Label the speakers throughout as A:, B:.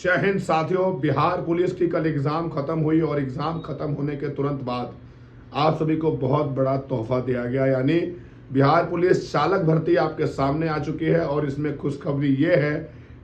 A: जय हिंद साथियों। बिहार पुलिस की कल एग्ज़ाम ख़त्म हुई और एग्ज़ाम ख़त्म होने के तुरंत बाद आप सभी को बहुत बड़ा तोहफा दिया गया, यानी बिहार पुलिस चालक भर्ती आपके सामने आ चुकी है। और इसमें खुशखबरी ये है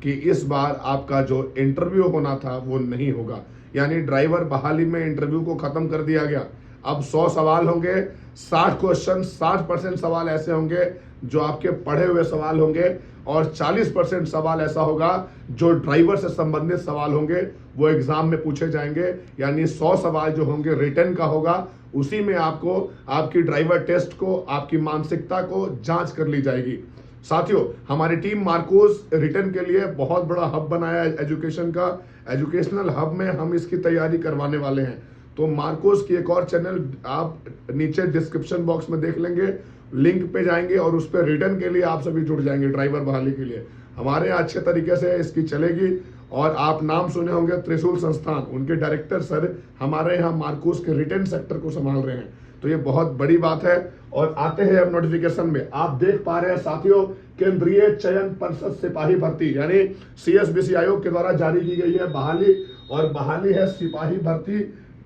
A: कि इस बार आपका जो इंटरव्यू होना था वो नहीं होगा, यानी ड्राइवर बहाली में इंटरव्यू को ख़त्म कर दिया गया। अब 100 सवाल होंगे, 60 क्वेश्चन, 60% सवाल ऐसे होंगे जो आपके पढ़े हुए सवाल होंगे और 40% सवाल ऐसा होगा जो ड्राइवर से संबंधित सवाल होंगे, वो एग्जाम में पूछे जाएंगे। यानी 100 सवाल जो होंगे रिटर्न का होगा, उसी में आपको आपकी ड्राइवर टेस्ट को, आपकी मानसिकता को जांच कर ली जाएगी। साथियों, हमारी टीम मार्कोस रिटर्न के लिए बहुत बड़ा हब बनाया है, एजुकेशन का एजुकेशनल हब में हम इसकी तैयारी करवाने वाले हैं। तो मार्कोस की एक और चैनल आप नीचे डिस्क्रिप्शन बॉक्स में देख लेंगे, लिंक पे जाएंगे और उस पर रिटर्न के लिए आप सभी जुड़ जाएंगे। ड्राइवर बहाली के लिए हमारे यहाँ अच्छे तरीके से इसकी चलेगी। और आप नाम सुने होंगे त्रिशूल संस्थान, उनके डायरेक्टर सर हमारे यहाँ मार्कोस के रिटर्न सेक्टर को संभाल रहे हैं, तो ये बहुत बड़ी बात है। और आते हैं अब नोटिफिकेशन में। आप देख पा रहे हैं साथियों, केंद्रीय चयन परिषद सिपाही भर्ती यानी CSBC आयोग के द्वारा जारी की गई है बहाली, और बहाली है सिपाही भर्ती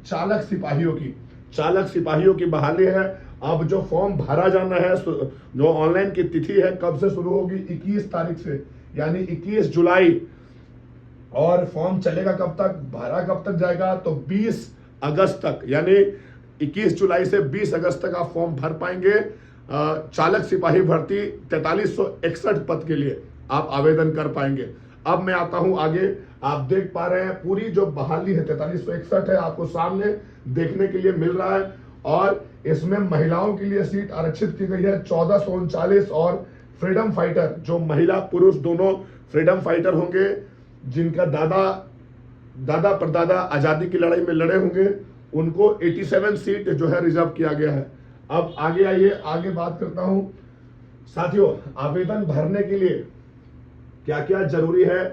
A: चालक सिपाहियों की। चालक सिपाहियों की बहाली है। अब जो फॉर्म भरा जाना है, जो ऑनलाइन की तिथि है कब से शुरू होगी, 21 तारीख से, यानी 21 जुलाई। और फॉर्म चलेगा कब तक, भरा कब तक जाएगा, तो 20 अगस्त तक, यानी 21 जुलाई से 20 अगस्त तक आप फॉर्म भर पाएंगे। चालक सिपाही भर्ती 4361 पद के लिए आप आवेदन कर पाएंगे। अब मैं आता हूं आगे। आप देख पा रहे हैं पूरी जो बहाली है 4361 है, आपको सामने देखने के लिए मिल रहा है। और इसमें महिलाओं के लिए सीट आरक्षित की गई है 1439, और फ्रीडम फाइटर, जो महिला पुरुष दोनों फ्रीडम फाइटर होंगे, जिनका दादा परदादा आजादी की लड़ाई में लड़े होंगे, उनको 87 सीट जो है रिजर्व किया गया है। अब आगे आइए, आगे बात करता हूं। साथियों, आवेदन भरने के लिए क्या क्या जरूरी है,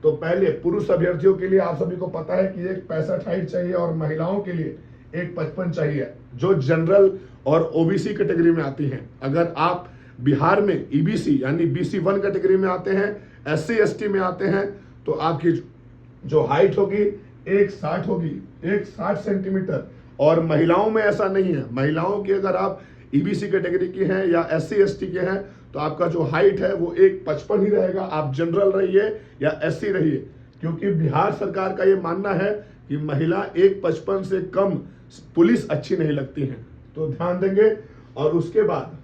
A: तो पहले पुरुष अभ्यर्थियों के लिए आप सभी को पता है कि एक 65 हाइट चाहिए, और महिलाओं के लिए एक 55 चाहिए, जो जनरल और OBC कैटेगरी में आती हैं। अगर आप बिहार में EBC यानी BC1 कैटेगरी में आते हैं, SC ST में आते हैं, तो आपकी जो हाइट होगी 160 होगी, 160 सेंटीमीटर। और महिलाओं में ऐसा नहीं है। महिलाओं की अगर आप EBC कैटेगरी की हैं या SC ST के हैं, तो आपका जो हाइट है वो 155 ही रहेगा। आप जनरल रहिए या SC रहिए, क्योंकि बिहार सरकार का ये मानना है कि महिला 155 से कम पुलिस अच्छी नहीं लगती है, तो ध्यान देंगे। और उसके बाद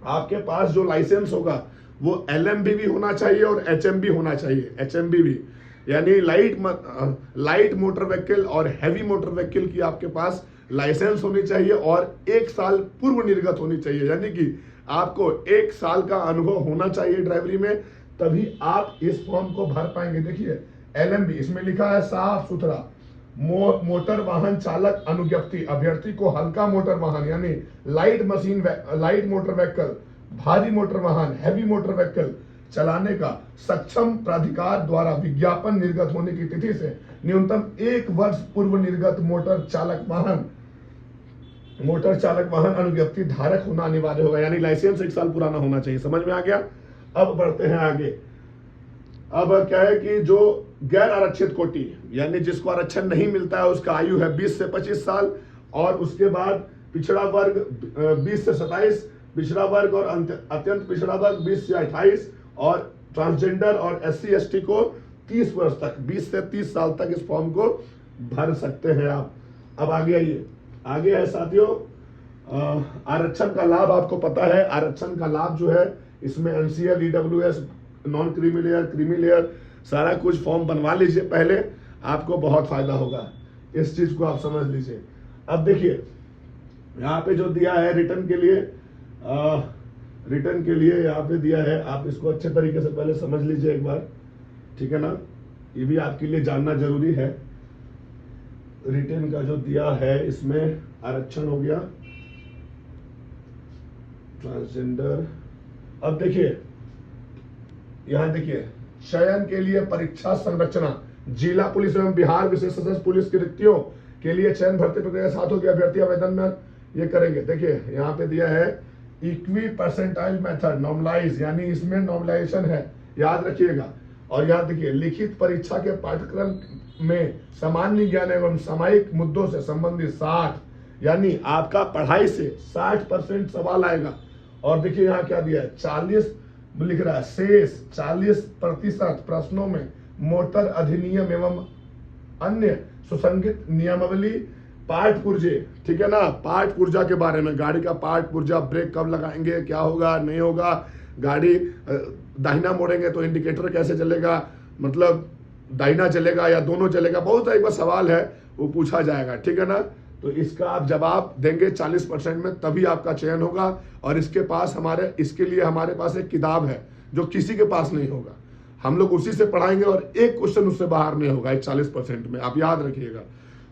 A: आपके पास जो लाइसेंस होगा वो LMB भी होना चाहिए और HMB होना चाहिए। HMB भी यानी लाइट मोटर व्हीकल और हैवी मोटर व्हीकल की आपके पास लाइसेंस होनी चाहिए, और 1 साल पूर्व निर्गत होनी चाहिए, यानी कि आपको 1 साल का अनुभव होना चाहिए ड्राइवरी में, तभी आप इस फॉर्म को भर पाएंगे। देखिए LMB इसमें लिखा है साफ सुथरा, मोटर वाहन चालक अनुज्ञप्ति, अभ्यर्थी को हल्का मोटर वाहन यानी लाइट मोटर व्हीकल, भारी मोटर वाहन हैवी मोटर व्हीकल चलाने का सक्षम प्राधिकार द्वारा विज्ञापन निर्गत होने की तिथि से न्यूनतम 1 वर्ष पूर्व निर्गत मोटर चालक वाहन अनुज्ञप्ति धारक होना अनिवार्य होगा, यानी लाइसेंस 1 साल पुराना होना चाहिए। समझ में आ गया। अब बढ़ते हैं आगे। अब क्या है कि जो गैर आरक्षित कोटि यानी जिसको आरक्षण नहीं मिलता है, उसका आयु है 20 से 25 साल, और उसके बाद पिछड़ा वर्ग 20 से 27, पिछड़ा वर्ग और अत्यंत पिछड़ा वर्ग 20 से 28, और ट्रांसजेंडर और SC ST को 30 वर्ष तक, 20 से 30 साल तक इस फॉर्म को भर सकते हैं आप। अब आगे आइए। आगे है साथियों, आरक्षण का लाभ आपको पता है। आरक्षण का लाभ जो है इसमें NCL, EWS, non creamy layer, creamy layer, सारा कुछ फॉर्म बनवा लीजिए पहले, आपको बहुत फायदा होगा। इस चीज को आप समझ लीजिए। अब देखिए यहाँ पे जो दिया है रिटर्न के लिए यहाँ पे दिया है, आप इसको अच्छे तरीके से पहले समझ लीजिए एक बार, ठीक है ना। ये भी आपके लिए जानना जरूरी है। रिटर्न का जो दिया है इसमें आरक्षण हो गया, ट्रांसजेंडर। अब देखिए यहां देखिए, चयन के लिए परीक्षा संरचना, जिला पुलिस एवं बिहार विशेष सशस्त्र पुलिस की रिक्तियों के लिए चयन भर्ती प्रक्रिया 7 होगी। अभ्यर्थी आवेदन में ये करेंगे। देखिए यहाँ पे दिया है इक्वी परसेंटाइल मेथड नॉर्मलाइज, यानी इसमें नॉर्मलाइजेशन है, याद रखिएगा। और यहाँ देखिए, लिखित परीक्षा के पाठ्यक्रम में सामान्य ज्ञान एवं सामायिक मुद्दों से संबंधित 60, यानी आपका पढ़ाई से 60% सवाल आएगा। और देखिए यहाँ क्या दिया है, 40 लिख रहा है, शेष 40% प्रश्नों में मोटर अधिनियम एवं अन्य सुसंगत नियमावली, पार्ट पुर्जे, ठीक है ना, पार्ट पुर्जा के बारे में, गाड़ी का पार्ट पुर्जा, ब्रेक कब लगाएंगे, क्या होगा नहीं होगा, गाड़ी दाहिना मोड़ेंगे तो इंडिकेटर कैसे चलेगा, मतलब दाहिना चलेगा या दोनों चलेगा, बहुत एक बार सवाल है वो पूछा जाएगा, ठीक है ना। तो इसका आप जवाब देंगे 40% में, तभी आपका चयन होगा। और इसके लिए हमारे पास एक किताब है जो किसी के पास नहीं होगा, हम लोग उसी से पढ़ाएंगे और एक क्वेश्चन उससे बाहर नहीं होगा, 40% में, आप याद रखिएगा।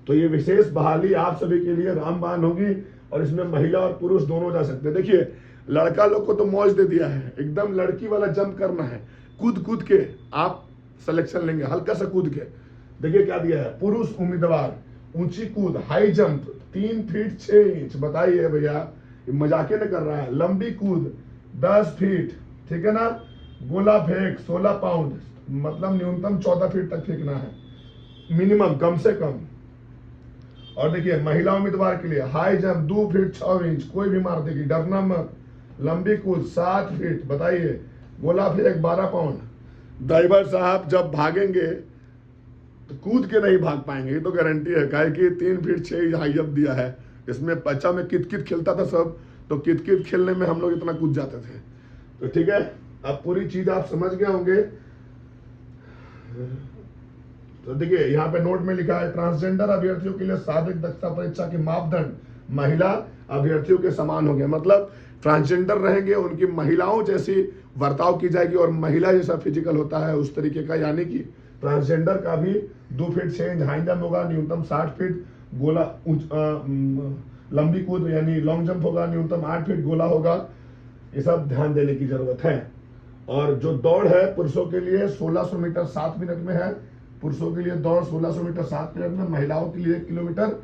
A: तो ये विशेष बहाली आप सभी के लिए रामबाण होगी और इसमें महिला और पुरुष दोनों जा सकते हैं। देखिए लड़का लोग को तो मौज दे दिया है, एकदम लड़की वाला जंप करना है, कूद के आप सिलेक्शन लेंगे, हल्का सा कूद के। देखिए क्या दिया है, पुरुष उम्मीदवार ऊंची कूद, हाई जंप 3 फीट 6 इंच, बताइए भैया मजाके न कर रहा है। लंबी कूद 10 फीट, ठीक है ना। गोला फेंक 16 पाउंड, मतलब न्यूनतम 14 फीट तक फेंकना है, मिनिमम, कम से कम। और देखिए महिला उम्मीदवार के लिए हाई जंप 2 फीट 6 इंच, कोई भी मार देगी, डरना मत। लंबी कूद 7 फीट, बताइए। गोला फेंक 12 पाउंड। ड्राइवर साहब जब भागेंगे तो कूद के नहीं भाग पाएंगे, ये तो गारंटी है, काहे कि 3 फीट 6 इंच हाई जंप दिया है। इसमें बच्चा में कित खेलता था सब, तो कित खेलने में हम लोग इतना कूद जाते थे। तो ठीक है, अब पूरी चीज आप समझ गए होंगे। तो देखिए यहाँ पे नोट में लिखा है, ट्रांसजेंडर अभ्यर्थियों के लिए शारीरिक दक्षता परीक्षा के मापदंड महिला अभ्यर्थियों के समान होंगे, मतलब ट्रांसजेंडर रहेंगे उनकी महिलाओं जैसी बर्ताव की जाएगी और महिला जैसा फिजिकल होता है उस तरीके का, यानी कि ट्रांसजेंडर का भी 2 फीट 6 इंच हाई जंप होगा, न्यूनतम 60 फीट। गोला लंबी कूद यानी लॉन्ग जंप होगा, न्यूनतम 8 फीट गोला होगा। ये सब ध्यान देने की जरूरत है। और जो दौड़ है पुरुषों के लिए 1600 मीटर 7 मिनट में है, पुरुषों के लिए दौड़ 1600 मीटर 7 मिनट में, महिलाओं के लिए 1 किलोमीटर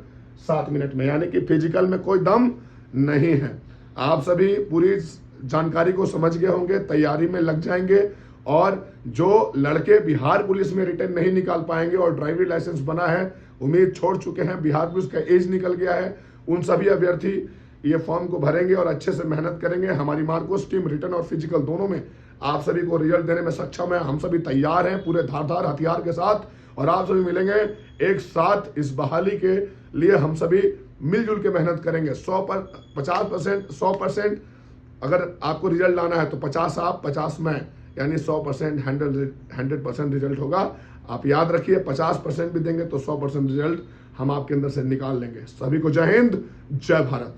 A: 7 मिनट में, यानी कि फिजिकल में कोई दम नहीं है। आप सभी पूरी जानकारी को समझ गए होंगे, तैयारी में लग जाएंगे। और जो लड़के बिहार पुलिस में रिटर्न नहीं निकाल पाएंगे और ड्राइविंग लाइसेंस बना है, उम्मीद छोड़ चुके हैं, बिहार पुलिस का एज निकल गया है, उन सभी अभ्यर्थी ये फॉर्म को भरेंगे और अच्छे से मेहनत करेंगे। हमारी मार्कोस टीम रिटर्न और फिजिकल दोनों में आप सभी को रिजल्ट देने में सक्षम है। हम सभी तैयार हैं पूरे धारदार हथियार के साथ, और आप सभी मिलेंगे एक साथ इस बहाली के लिए। हम सभी मिलजुल के मेहनत करेंगे। 100% अगर आपको रिजल्ट लाना है तो 50 आप 50 मैं, यानी 100% 100% रिजल्ट होगा। आप याद रखिए, 50% भी देंगे तो 100% रिजल्ट हम आपके अंदर से निकाल लेंगे। सभी को जय हिंद, जय भारत।